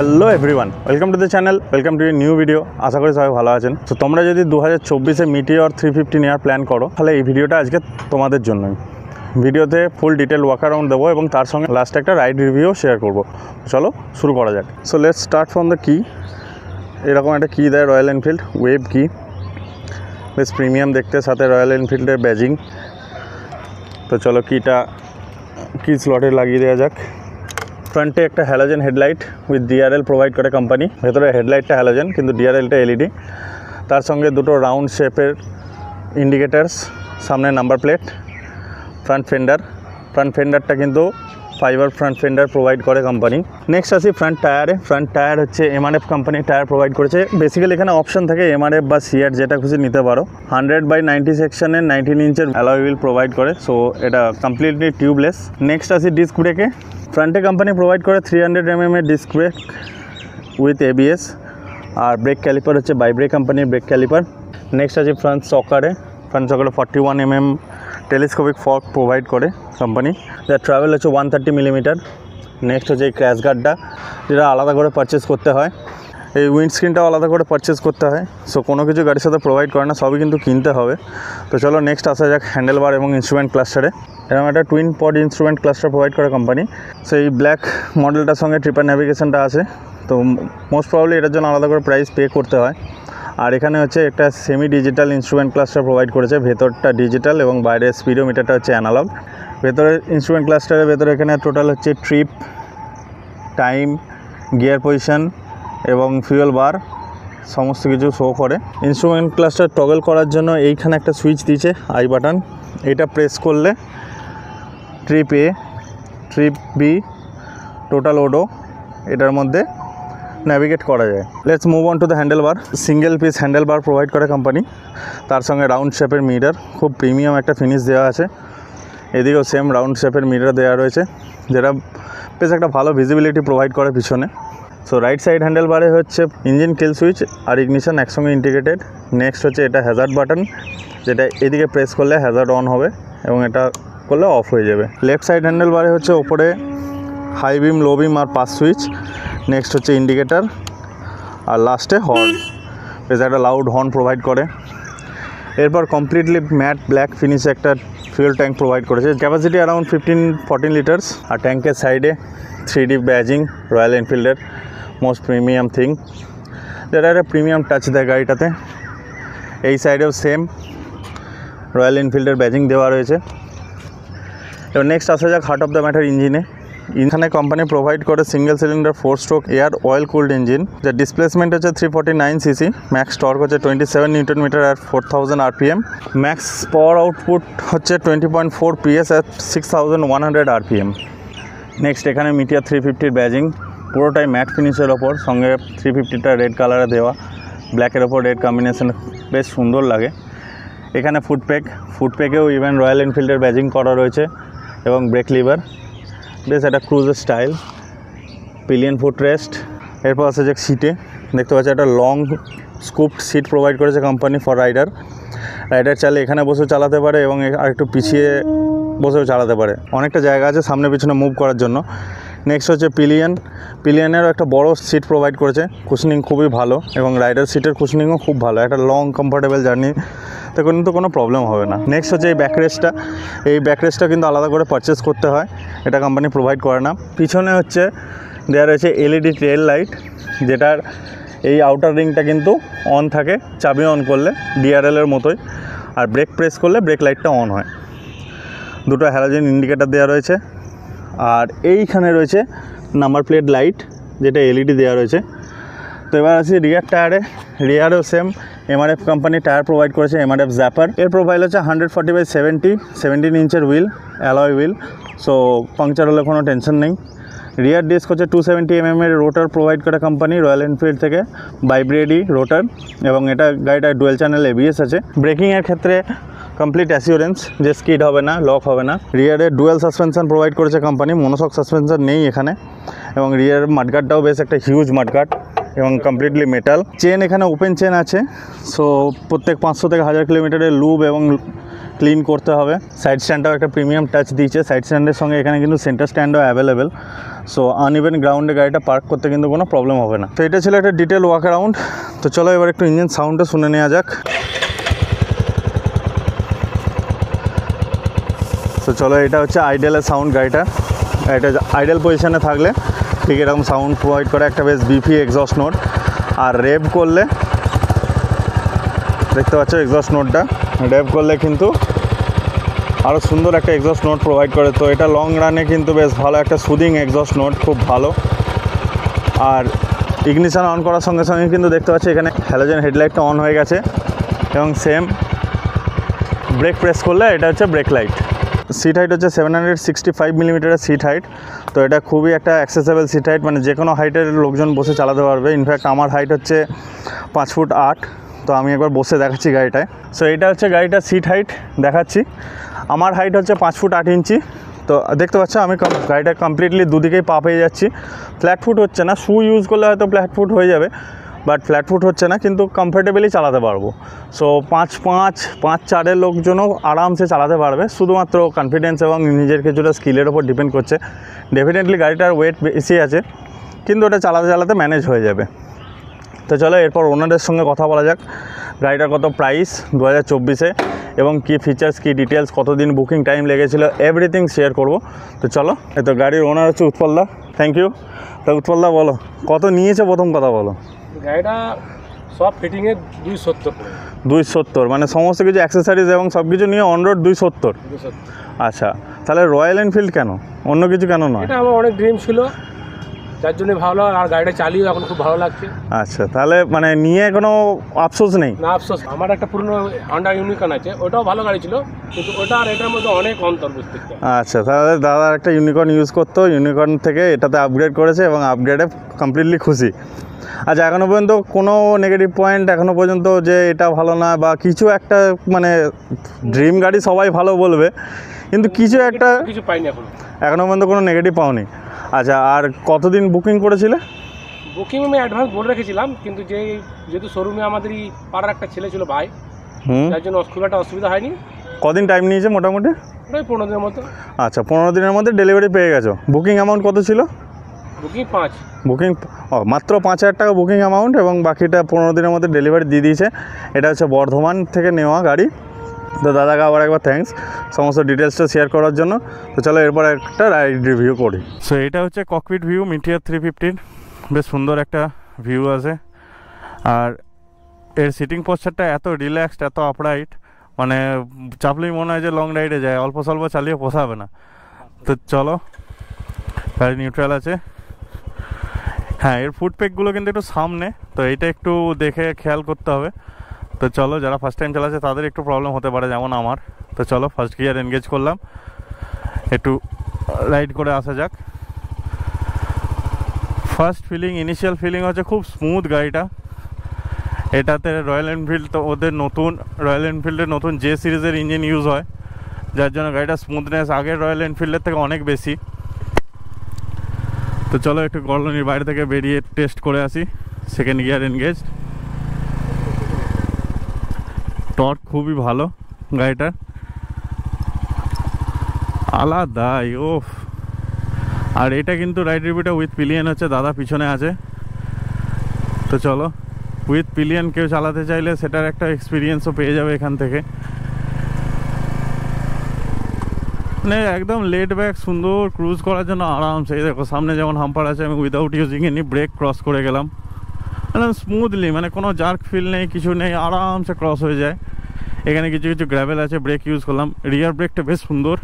Hello everyone, welcome to the channel, welcome to new video. আশা করি সবাই ভালো আছেন। তো তোমরা যদি 2024-এ মিটিওর 350 নেওয়ার প্ল্যান করো, তাহলে এই ভিডিওটা আজকে তোমাদের জন্যই। ভিডিওতে ফুল ডিটেল ওয়াক অ্যারাউন্ড দেবো এবং তার সঙ্গে লাস্টে একটা রাইড রিভিউ শেয়ার করবো। চলো শুরু করা যাক। So let's start from the কি। এরকম একটা কি দেয় রয়্যাল এনফিল্ড, ওয়েব কি, বেশ প্রিমিয়াম দেখতে, সাথে রয়্যাল এনফিল্ডের ব্যাজিং। তো চলো কিটা কি স্লটে লাগিয়ে দেওয়া যাক। ফ্রন্টে একটা halogen headlight with DRL provide করে কোম্পানি। ভেতরে হেডলাইটটা হ্যালোজেন কিন্তু ডিআরএলটা এলইডি। তার সঙ্গে দুটো রাউন্ড শেপের ইন্ডিকেটার্স, সামনে নাম্বার প্লেট। ফ্রন্ট ফেন্ডারটা কিন্তু ফাইবার ফ্রন্ট ফেন্ডার প্রোভাইড করে কোম্পানি। নেক্সট আসি ফ্রন্ট টায়ারে। ফ্রন্ট টায়ার হচ্ছে এমআরএফ কোম্পানি টায়ার প্রোভাইড করেছে। বেসিক্যালি এখানে অপশন থাকে এমআরএফ বা সিআর, যেটা খুশি নিতে পারো। 100/90 সেকশনের 19 ইঞ্চের অ্যালয় হুইল প্রোভাইড করে, সো এটা কমপ্লিটলি টিউবলেস। নেক্সট আসি ডিস্ক ব্রেকে। ফ্রন্টে কোম্পানি প্রোভাইড করে 300 mm এর ডিস্ক ব্রেক উইথ এবিএস, আর ব্রেক ক্যালিপার হচ্ছে বাইব্রেক কোম্পানির ব্রেক ক্যালিপার। নেক্সট আছে ফ্রন্ট সকারে 41 mm টেলিস্কোপিক ফর্ক প্রোভাইড করে কোম্পানি, যার ট্রাভেল হচ্ছে 130 mm। নেক্সট হচ্ছে এই ক্র্যাশ গার্ডটা, যেটা আলাদা করে পারচেস করতে হয়। এই উইন্ডস্ক্রিনটাও আলাদা করে পারচেস করতে হয়। সো কোনো কিছু গাড়ির সাথে প্রোভাইড করে না, সবই কিন্তু কিনতে হবে। তো চলো নেক্সট আসা যাক হ্যান্ডেল বার এবং ইনস্ট্রুমেন্ট ক্লাস্টারে। এরকম একটা টুইন পড ইনস্ট্রুমেন্ট ক্লাস্টার প্রোভাইড করে কোম্পানি। সো এই ব্ল্যাক মডেলটার সঙ্গে ট্রিপার ন্যাভিগেশনটা আছে, তো মোস্ট প্রবাবলি এটার জন্য আলাদা করে প্রাইস পে করতে হয়। আর এখানে হচ্ছে একটা semi digital instrument cluster provide করেছে, ভেতরটা ডিজিটাল এবং বাইরের স্পিডোমিটারটা হচ্ছে অ্যানালগ। ভেতরে ইনস্ট্রুমেন্ট ক্লাস্টারের ভেতরে এখানে টোটাল হচ্ছে ট্রিপ, টাইম, গিয়ার পজিশন এবং ফিউয়েল বার সমস্ত কিছু শো করে। ইনস্ট্রুমেন্ট ক্লাস্টার টগল করার জন্য এইখানে একটা সুইচ দিয়েছে, আই বাটন। এটা প্রেস করলে ট্রিপ এ, ট্রিপ বি, টোটাল ওডো এটার মধ্যে ন্যাভিগেট করা যায়। Let's move on to the handle bar. Single piece handle bar provide করে কোম্পানি, তার সঙ্গে রাউন্ড শেপের মিরর, খুব প্রিমিয়াম একটা ফিনিশ দেওয়া আছে। এদিকেও সেম রাউন্ড শেপের মিরর দেওয়া রয়েছে, যেটা বেশ একটা ভালো ভিজিবিলিটি প্রোভাইড করে পিছনে। সো রাইট সাইড হ্যান্ডেল বারে হচ্ছে ইঞ্জিন কিল সুইচ আর ইগনিশন একসঙ্গে ইন্টিগ্রেটেড। নেক্সট হচ্ছে এটা হ্যাজার্ড বাটন, যেটা এদিকে প্রেস করলে হ্যাজার্ড অন হবে এবং এটা করলে অফ হয়ে যাবে। লেফট সাইড হ্যান্ডেল বারে হচ্ছে ওপরে হাই বিম, লো বিম আর পাস সুইচ। নেক্সট হচ্ছে ইন্ডিকেটার, আর লাস্টে হর্ন, বেশ একটা লাউড হর্ন প্রোভাইড করে। এরপর কমপ্লিটলি ম্যাট ব্ল্যাক ফিনিশে একটা ফুয়েল ট্যাঙ্ক প্রোভাইড করেছে, ক্যাপাসিটি অ্যারাউন্ড 15-14 লিটার্স। আর ট্যাঙ্কের সাইডে 3D ব্যাজিং, রয়্যাল এনফিল্ডের মোস্ট প্রিমিয়াম থিং, যেটা একটা প্রিমিয়াম টাচ দেয় গাড়িটাতে। এই সাইডেও সেম রয়্যাল এনফিল্ডের ব্যাজিং দেওয়া রয়েছে। এবার নেক্সট আসা যাক হার্ট অফ দ্য ম্যাটার ইঞ্জিনে। এখানে কোম্পানি প্রোভাইড করে single cylinder four stroke air oil cooled engine, যার ডিসপ্লেসমেন্ট হচ্ছে 349 সিসি, ম্যাক্স টর্ক হচ্ছে 27 নিউটন মিটার আর 4000 RPM, ম্যাক্স পাওয়ার আউটপুট হচ্ছে 20.4 PS at 6100 RPM। নেক্সট এখানে মিটিওর 350-র ব্যাজিং, পুরোটাই ম্যাট ফিনিশের ওপর, সঙ্গে 350টা রেড কালারে দেওয়া, ব্ল্যাকের ওপর রেড কম্বিনেশন, বেশ সুন্দর লাগে। এখানে ফুটপ্যাকেও ইভেন রয়্যাল এনফিল্ডের ব্যাজিং করা রয়েছে এবং ব্রেক লিভার, বেশ একটা ক্রুজের স্টাইল। Pillion foot rest. এরপর আছে যে সিটে দেখতে পাচ্ছি একটা লং স্কুপড সিট প্রোভাইড করেছে কোম্পানি ফর রাইডার চাইলে এখানে বসেও চালাতে পারে এবং আর একটু পিছিয়ে বসেও চালাতে পারে, অনেকটা জায়গা আছে সামনে পিছনে মুভ করার জন্য। নেক্সট হচ্ছে পিলিয়নেরও একটা বড় সিট প্রোভাইড করেছে, কুশনিং খুবই ভালো এবং রাইডার সিটের কুশনিংও খুব ভালো, একটা লং কমফোর্টেবল জার্নি তো কিন্তু কোনো প্রবলেম হবে না। নেক্সট হচ্ছে এই ব্যাকরেস্টটা কিন্তু আলাদা করে পারচেস করতে হয়, এটা কোম্পানি প্রোভাইড করে না। পিছনে হচ্ছে দেওয়া রয়েছে এলইডি টেল লাইট, যেটার এই আউটার রিংটা কিন্তু অন থাকে চাবি অন করলে, ডিআরএলের মতোই, আর ব্রেক প্রেস করলে ব্রেক লাইটটা অন হয়। দুটো হ্যালোজেন ইন্ডিকেটার দেওয়া রয়েছে, আর এইখানে রয়েছে নাম্বার প্লেট লাইট, যেটা এলইডি দেওয়া রয়েছে। তো এবার আসি রিয়ার টায়ারে। রিয়ারেও same MRF company tyre provide করেছে, এমআরএফ জ্যাপার। এর প্রোফাইল হচ্ছে 140/70, 17 ইঞ্চের wheel, alloy wheel, so puncture হলে কোনো টেনশন নেই। রিয়ার ডিস্ক হচ্ছে 270 mm এর রোটার প্রোভাইড করে কোম্পানি রয়্যাল এনফিল্ড থেকে, ভাইব্রেডি রোটার, এবং এটা গাড়িটা ডুয়েল চ্যানেল এবিএস আছে। ব্রেকিংয়ের ক্ষেত্রে কমপ্লিট অ্যাসিওরেন্স যে স্কিড হবে না, লক হবে না। রিয়ারে ডুয়েল সাসপেনশন প্রোভাইড করেছে কোম্পানি, মনোশক সাসপেনশন নেই এখানে, এবং রিয়ার মাডগার্ডটাও বেশ একটা হিউজ মাডগার্ড এবং কমপ্লিটলি মেটাল। চেন এখানে ওপেন চেন আছে, সো প্রত্যেক 500 থেকে 1000 কিলোমিটারের লুব এবং ক্লিন করতে হবে। সাইড স্ট্যান্ডটাও একটা প্রিমিয়াম টাচ দিয়েছে, সাইড স্ট্যান্ডের সঙ্গে এখানে কিন্তু সেন্টার স্ট্যান্ডও অ্যাভেলেবেল। সো আনইভেন গ্রাউন্ডে গাড়িটা পার্ক করতে কিন্তু কোনো প্রবলেম হবে না। তো এটা ছিল একটা ডিটেল ওয়াক অ্যারাউন্ড। তো চলো এবার একটু ইঞ্জিন সাউন্ডটা শুনে নেওয়া যাক। তো চলো, এটা হচ্ছে আইডেলের সাউন্ড গাড়িটা। এটা আইডেল পজিশানে থাকলে ঠিক এরকম সাউন্ড প্রোভাইড করে, একটা বেশ বিফি এক্সস্ট নোট। আর রেভ করলে দেখতে পাচ্ছ এক্সস্ট নোটটা, রেভ করলে কিন্তু আরও সুন্দর একটা এক্সস্ট নোট প্রোভাইড করে। তো এটা লং রানে কিন্তু বেশ ভালো একটা সুদিং এক্সস্ট নোট, খুব ভালো। আর ইগনিশন অন করার সঙ্গে সঙ্গে কিন্তু দেখতে পাচ্ছি এখানে হ্যালোজেন হেডলাইটটা অন হয়ে গেছে, এবং সেম ব্রেক প্রেস করলে এটা হচ্ছে ব্রেক লাইট। সিট হাইট হচ্ছে 765 মিলিমিটারের সিট হাইট। তো এটা খুবই একটা অ্যাক্সেসেবল সিট হাইট, মানে যে কোনো হাইটের লোকজন বসে চালাতে পারবে। ইনফ্যাক্ট আমার হাইট হচ্ছে 5 ফুট 8। তো আমি একবার বসে দেখাচ্ছি গাড়িটায়। সো এটা হচ্ছে গাড়িটার সিট হাইট দেখাচ্ছি। আমার হাইট হচ্ছে 5 ফুট 8 ইঞ্চি। তো দেখতে পাচ্ছ আমি গাড়িটা কমপ্লিটলি দুদিকেই পা পেয়ে যাচ্ছি। ফ্ল্যাট ফুট হচ্ছে না, শু ইউজ করলে হয়তো ফ্ল্যাট ফুট হয়ে যাবে, বাট ফ্ল্যাট ফুট হচ্ছে না, কিন্তু কমফোর্টেবলি চালাতে পারবো। সো 5'4" লোকজনও আরামসে চালাতে পারবে। শুধুমাত্র কনফিডেন্স এবং নিজের কিছুটা স্কিলের ওপর ডিপেন্ড করছে। ডেফিনেটলি গাড়িটার ওয়েট বেশি আছে, কিন্তু ওটা চালাতে চালাতে ম্যানেজ হয়ে যাবে। তো চলো এরপর ওনারের সঙ্গে কথা বলা যাক। গাড়িটার কত প্রাইস 2024-এ, এবং কী ফিচার্স, কী ডিটেলস, কতদিন বুকিং টাইম লেগেছিল, এভরিথিং শেয়ার করব। তো চলো, এই তো গাড়ির ওনার হচ্ছে উৎপলদা। Thank you. তো উৎপলদা বলো কত নিয়েছে, প্রথম কথা বলো। গাড়িটা সব ফিটিংয়ে 270। 270 মানে সমস্ত কিছু অ্যাক্সেসরিজ এবং সব কিছু নিয়ে অন রোড 270। আচ্ছা, তাহলে রয়্যাল এনফিল্ড কেন, অন্য কিছু কেন নয়? এটা আমার অনেক ড্রিম ছিল, যার জন্য ভালো, আর গাড়িটা চালিয়ে এখন খুব ভালো লাগছে। আচ্ছা, তাহলে মানে নিয়ে কোনো আফসোস নেই? না আফসোস, আমার একটা পুরনো হন্ডা ইউনিকর্ন আছে, ওটাও ভালো গাড়ি ছিল, কিন্তু ওটা আর এটার মধ্যে অনেক অন্তর বুঝতে। আচ্ছা, তাহলে দাদা একটা ইউনিকর্ন ইউজ করতো, ইউনিকর্ন থেকে এটাতে আপগ্রেড করেছে এবং আপগ্রেডে কমপ্লিটলি খুশি। আচ্ছা, এখনও পর্যন্ত কোনো নেগেটিভ পয়েন্ট এখনও পর্যন্ত যে এটা ভালো না বা কিছু একটা, মানে ড্রিম গাড়ি সবাই ভালো বলবে, কিন্তু কিছু একটা কিছু পাইনি এখনও পর্যন্ত কোনো নেগেটিভ পাওনি? আচ্ছা, আর কতদিন বুকিং করেছিলে? বুকিং আমি অ্যাডভান্স বলে রেখেছিলাম, কিন্তু যেহেতু শোরুমে আমাদেরই পাড়ার একটা ছেলে ছিল ভাই, যার জন্য খুব একটা অসুবিধা হয়নি। কদিন টাইম নিয়েছে মোটামুটি? ওই 15 দিনের মতো। আচ্ছা, 15 দিনের মধ্যে ডেলিভারি পেয়ে গেছো। বুকিং অ্যামাউন্ট কত ছিল? বুকিং 5। বুকিং মাত্র 5,000 টাকা বুকিং অ্যামাউন্ট, এবং বাকিটা 15 দিনের মধ্যে ডেলিভারি দিয়ে দিয়েছে। এটা হচ্ছে বর্ধমান থেকে নেওয়া গাড়ি। তো দাদাকে আবার একবার থ্যাঙ্কস সমস্ত ডিটেলসটা শেয়ার করার জন্য। তো চলো এরপর একটা রাইড রিভিউ করি। সো এটা হচ্ছে ককপিট ভিউ মিটিয়ার 350। বেশ সুন্দর একটা ভিউ আছে, আর এর সিটিং পোস্টারটা এত রিল্যাক্সড, এত আপরাইট, মানে চাপলেই মনে হয় যে লং রাইডে যায়, অল্প স্বল্প চালিয়ে পোষাবে না। তো চলো, গাড়ি নিউট্রাল আছে। হ্যাঁ, এর ফুটপেকগুলো কিন্তু একটু সামনে, তো এইটা একটু দেখে খেয়াল করতে হবে। তো চলো, যারা ফার্স্ট টাইম চালাচ্ছে তাদের একটু প্রবলেম হতে পারে, যেমন আমার। তো চলো ফার্স্ট গিয়ার এনগেজ করলাম, একটু রাইড করে আসা যাক। ফার্স্ট ফিলিং, ইনিশিয়াল ফিলিং হচ্ছে খুব স্মুথ গাড়িটা। এটাতে রয়্যাল এনফিল্ড, তো ওদের নতুন রয়্যাল এনফিল্ডের নতুন জে সিরিজের ইঞ্জিন ইউজ হয়, যার জন্য গাড়িটা স্মুথনেস আগের রয়্যাল এনফিল্ডের থেকে অনেক বেশি। তো চলো একটু কলোনির বাইরে থেকে বেরিয়ে টেস্ট করে আসি। সেকেন্ড গিয়ার এনগেজ, টর্ক খুবই ভালো গাড়িটার, আলাদাই ওফ। আর এটা কিন্তু রাইড রিভিউটা উইথ পিলিয়ন হচ্ছে, দাদা পিছনে আছে। তো চলো, উইথ পিলিয়ন কেউ চালাতে চাইলে সেটার একটা এক্সপিরিয়েন্সও পেয়ে যাবে এখান থেকে। মানে একদম লেড ব্যাক, সুন্দর ক্রুজ করার জন্য আরামসে। দেখো সামনে যেমন হাম্পার আছে, আমি without using any brake cross করে গেলাম একদম স্মুথলি, মানে কোনো জার্ক ফিল নেই, কিছু নেই, আরামসে ক্রস হয়ে যায়। এখানে কিছু কিছু গ্র্যাভেল আছে, ব্রেক ইউজ করলাম। রিয়ার ব্রেকটা বেশ সুন্দর,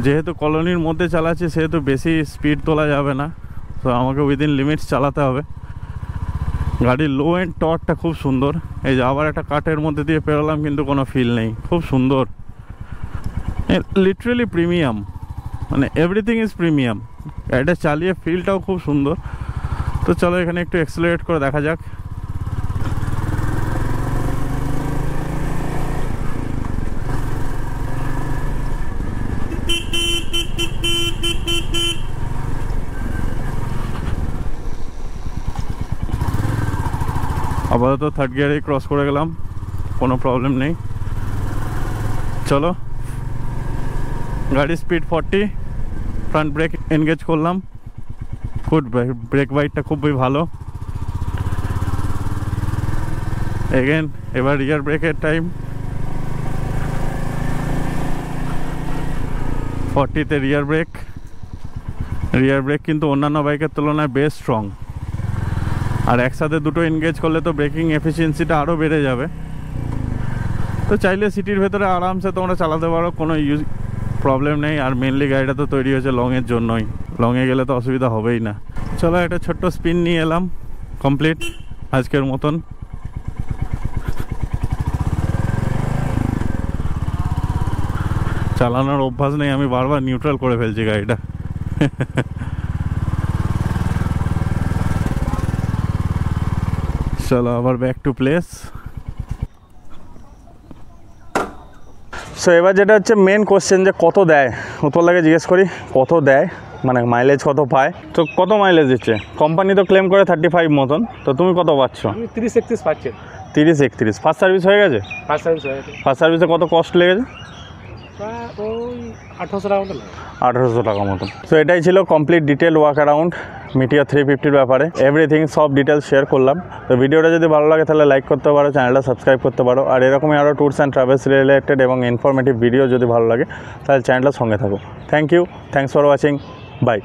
যেহেতু কলোনির মধ্যে চালাচ্ছি সেহেতু বেশি স্পিড তোলা যাবে না, তো আমাকে উইদিন লিমিটস চালাতে হবে। গাড়ির লো এন্ড টর্কটা খুব সুন্দর। এই যে আবার একটা কাটের মধ্যে দিয়ে পেরোলাম, কিন্তু কোনো ফিল নেই, খুব সুন্দর, লিটারেলি প্রিমিয়াম, মানে এভরিথিং ইজ প্রিমিয়াম। এটা চালিয়ে ফিলটাও খুব সুন্দর। তো চলো এখানে একটু অ্যাক্সেলারেট করে দেখা যাক। আপাতত থার্ড গিয়ারেই ক্রস করে গেলাম, কোনো প্রবলেম নেই। চলো, গাড়ি স্পিড 40, ফ্রন্ট ব্রেক এনগেজ করলাম, গুড, ব্রেক বাইটটা খুবই ভালো। এগেন এবার রিয়ার ব্রেকের টাইম, 40-তে রিয়ার ব্রেক কিন্তু অন্যান্য বাইকের তুলনায় বেশ স্ট্রং। আর একসাথে দুটো এনগেজ করলে তো ব্রেকিং এফিসিয়েন্সিটা আরও বেড়ে যাবে। তো চাইলে সিটির ভেতরে আরামসে তোমরা চালাতে পারো, কোনো প্রবলেম নেই। আর মেনলি গাড়িটা তো তৈরি হয়েছে লংয়ের জন্যই, লংয়ে গেলে তো অসুবিধা হবেই না। চলো, একটা ছোট্ট স্পিন নিয়ে এলাম, কমপ্লিট আজকের মতন। চালানোর অভ্যাস নেই, আমি বারবার নিউট্রাল করে ফেলছি গাড়িটা। চলো আবার ব্যাক টু প্লেস। সো এবার যেটা হচ্ছে মেন কোশ্চেন, যে কত দেয়, উৎপলদাকে জিজ্ঞেস করি কত দেয়, মানে মাইলেজ কত পায়। তো কত মাইলেজ দিচ্ছে? কোম্পানি তো ক্লেম করে 35 মতন, তো তুমি কত পাচ্ছ? 30-31 পাচ্ছি। 30-31। ফার্স্ট সার্ভিস হয়ে গেছে? ফার্স্ট সার্ভিস হয়ে গেছে। ফার্স্ট সার্ভিসে কত কস্ট লেগেছে? ওই 1800 টাকা মতো। 1800 টাকা মতন। সো এটাই ছিল complete detail walk around Meteor 350-র ব্যাপারে। এভরিথিং সব ডিটেলস শেয়ার করলাম। তো ভিডিওটা যদি ভালো লাগে তাহলে লাইক করতে পারো, চ্যানেলটা সাবস্ক্রাইব করতে পারো। আর এরকমই আরও ট্যুরস অ্যান্ড ট্রাভেলস রিলেটেড এবং ইনফরমেটিভ ভিডিও যদি ভালো লাগে তাহলে চ্যানেলটার সঙ্গে থাকো। Thank you, thanks for watching, by.